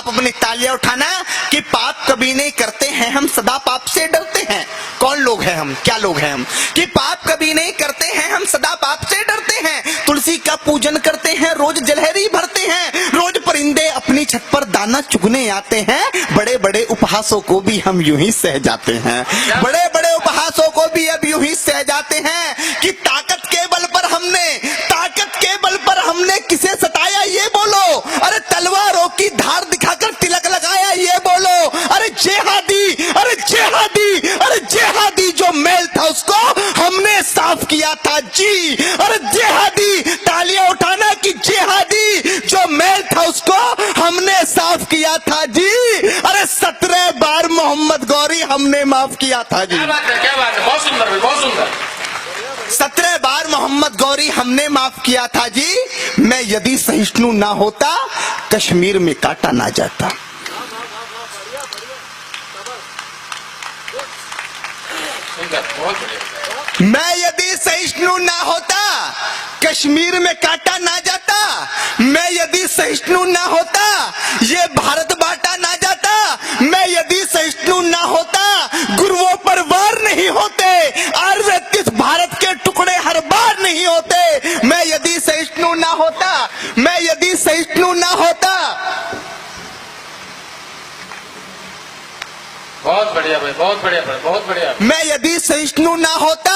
आप अपनी तालियां उठाना कि पाप कभी नहीं करते हैं हम, सदा पाप से डरते हैं। कौन लोग हैं हम, क्या लोग हैं हम कि पाप कभी नहीं करते हैं हम, सदा पाप से डरते हैं। तुलसी का पूजन करते हैं, रोज जलहरी भरते हैं, रोज परिंदे अपनी छत पर दाना चुगने आते हैं। बड़े बड़े उपहासों को भी हम यूं ही सह जाते हैं, बड़े बड़े उपहासों को भी अब यूं ही सह जाते हैं कि ताकत के बल पर हमने किसे सताया ये बोलो, अरे तलवारों की धार दिखाकर तिलक लगाया ये बोलो, अरे जेहादी, अरे जेहादी, अरे जेहादी जो मेल था उसको हमने साफ किया था जी। अरे जेहादी, तालियां उठाना कि जेहादी जो मेल था उसको हमने साफ किया था जी। अरे 17 बार मोहम्मद गौरी हमने माफ किया था जी। क्या बात है, बहुत सुंदर, बहुत सुंदर। 17 बार मोहम्मद गौरी हमने माफ किया था जी। मैं यदि सहिष्णु ना होता कश्मीर में काटा ना जाता। मैं यदि सहिष्णु ना होता कश्मीर में काटा ना जाता। मैं यदि सहिष्णु ना होता ये भारत बांटा ना जाता। मैं यदि सहिष्णु ना होता गुरुओं पर वार नहीं होते, आयुर्वेद इस भारत के टुकड़े हर बार नहीं होते। मैं यदि सहिष्णु ना होता, मैं यदि सहिष्णु ना होता। बहुत बढ़िया भाई, बहुत बढ़िया भाई, बहुत बढ़िया। मैं यदि सहिष्णु ना होता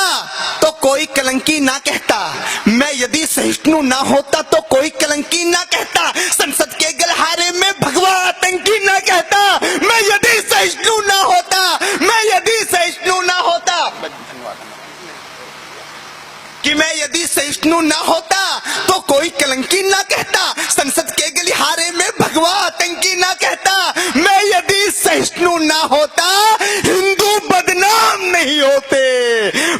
तो कोई कलंकी ना कहता। मैं यदि सहिष्णु ना होता तो कोई कलंकी ना कहता। संसद के गलहारे में भगवा आतंकी ना कहता। मैं यदि सहिष्णु ना होता, मैं यदि सहिष्णु ना होता कि मैं यदि सहिष्णु ना होता तो कोई कलंकी ना कहता। संसद के गलिहारे में भगवा आतंकी ना कहता। मैं यदि सहिष्णु ना होता हिंदू बदनाम नहीं होते।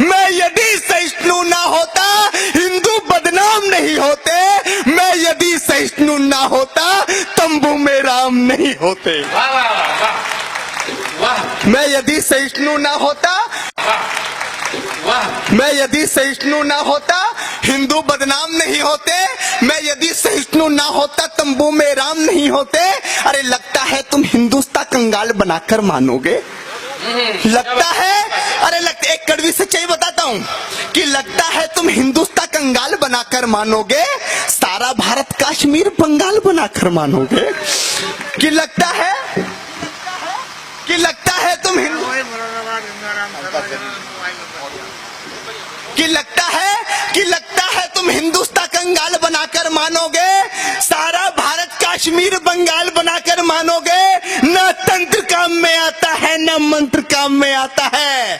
मैं यदि सहिष्णु ना होता हिंदू बदनाम नहीं होते। मैं यदि सहिष्णु ना होता तंबू में राम नहीं होते। वाह वाह वाह वाह। मैं यदि सहिष्णु ना होता, मैं यदि सहिष्णु ना होता हिंदू बदनाम नहीं होते। मैं यदि सहिष्णु ना होता तंबू में राम नहीं होते। अरे लगता है तुम हिंदुस्तान कंगाल बनाकर मानोगे, लगता है, अरे लगता, एक कड़वी सच्चाई बताता हूँ कि लगता है तुम हिंदुस्तान कंगाल बनाकर मानोगे, सारा भारत कश्मीर बंगाल बनाकर मानोगे। कि लगता है तुम लगता है तुम हिंदुस्तान कंगाल बनाकर मानोगे, सारा भारत कश्मीर बंगाल बनाकर मानोगे। न तंत्र काम में आता है न मंत्र काम में आता है।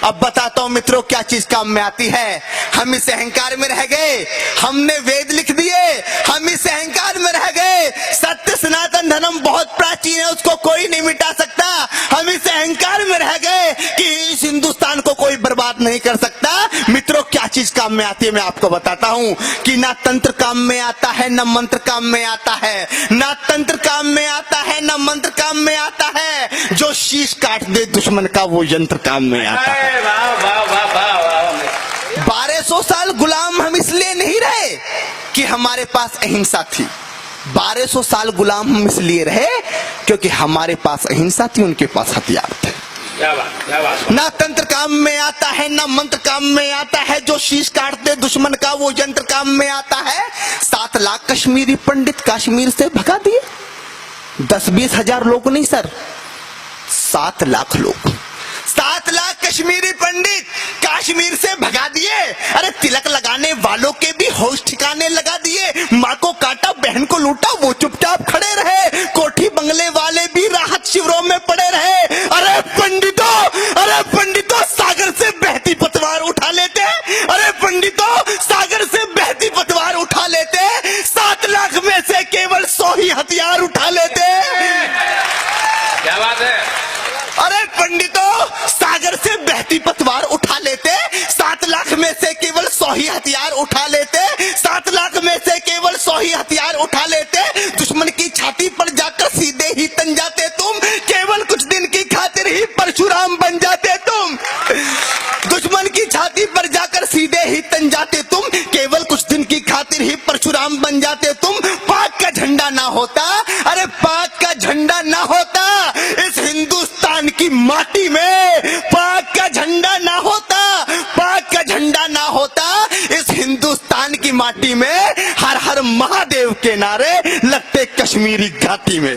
अब बताता हूं मित्रों क्या चीज काम में आती है। हम इस अहंकार में रह गए, हमने वेद लिख दिए, हम इस अहंकार में रह गए। सत्य सनातन धर्म बहुत प्राचीन है, उसको कोई नहीं मिटा सकता। हम इस अहंकार में रह गए कि इस हिंदुस्तान को कोई बर्बाद नहीं कर सकता। मित्रों क्या चीज काम में आती है मैं आपको बताता हूं कि ना तंत्र काम में आता है न मंत्र काम में आता है। ना तंत्र काम में आता है न मंत्र काम में आता है। जो शीश काट दे दुश्मन का वो यंत्र काम में आता है। 1200 साल गुलाम हम इसलिए नहीं रहे कि हमारे पास अहिंसा थी। 1200 साल गुलाम हम इसलिए रहे क्योंकि हमारे पास अहिंसा थी, उनके पास हथियार थे। क्या बात, क्या बात। ना तंत्र काम में आता है ना मंत्र काम में आता है। जो शीश काटते दुश्मन का वो यंत्र काम में आता है। 7 लाख कश्मीरी पंडित कश्मीर से भगा दिए। 10-20 हजार लोग नहीं सर, 7 लाख लोग, 7 लाख कश्मीरी पंडित कश्मीर से भगा दिए। अरे तिलक लगाने वालों के भी होश ठिकाने लगा दिए। माँ को काटा, बहन को लूटा, वो चुपचाप खड़े रहे। कोठी बंगले वाले भी राहत शिविरों में पड़े रहे। अरे पंडितों सागर से बहती पतवार उठा लेते। अरे पंडितों सागर से बहती पतवार उठा लेते। 7 लाख में से केवल 100 ही हथियार उठा लेते। क्या बात है। अरे पंडितों सागर से बहती पतवार उठा लेते। 7 लाख में से केवल 100 ही हथियार उठा लेते। 7 लाख में से केवल 100 ही हथियार उठा लेते। दुश्मन की छाती पर जाकर सीधे ही तन जाते तुम। केवल कुछ दिन की खातिर ही परशुराम बन जाते तुम। दुश्मन की छाती पर जाकर सीधे ही तन जाते तुम। केवल कुछ दिन की खातिर ही परशुराम बन जाते तुम। पाक का झंडा ना होता, अरे पाक का झंडा ना होता इस हिंदुस्तान की माटी में, पाक का झंडा ना होता, पाक का झंडा ना होता इस हिंदुस्तान की माटी में, हर हर महादेव के नारे लगते कश्मीरी घाटी में।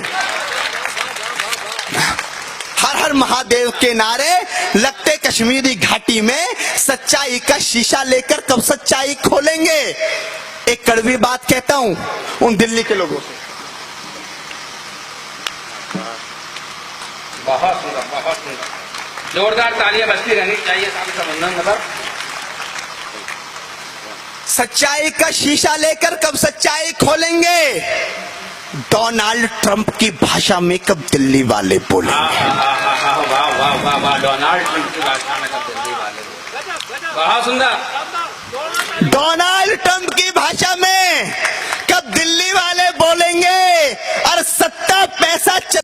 हर हर महादेव के नारे लगते कश्मीरी घाटी में। सच्चाई का शीशा लेकर कब सच्चाई खोलेंगे? एक कड़वी बात कहता हूं उन दिल्ली के लोगों से। बहुत सुंदर, बहुत सुंदर। जोरदार तालियां बजती रहनी चाहिए साहब संबंधन मतलब। सच्चाई का शीशा लेकर कब सच्चाई खोलेंगे? डोनाल्ड ट्रंप की भाषा में कब दिल्ली वाले बोलेंगे? वाह वाह वाह वाह, डोनाल्ड ट्रंप की भाषा में कब दिल्ली वाले, बहुत सुंदर। डोनाल्ड ट्रंप की भाषा में कब दिल्ली वाले बोलेंगे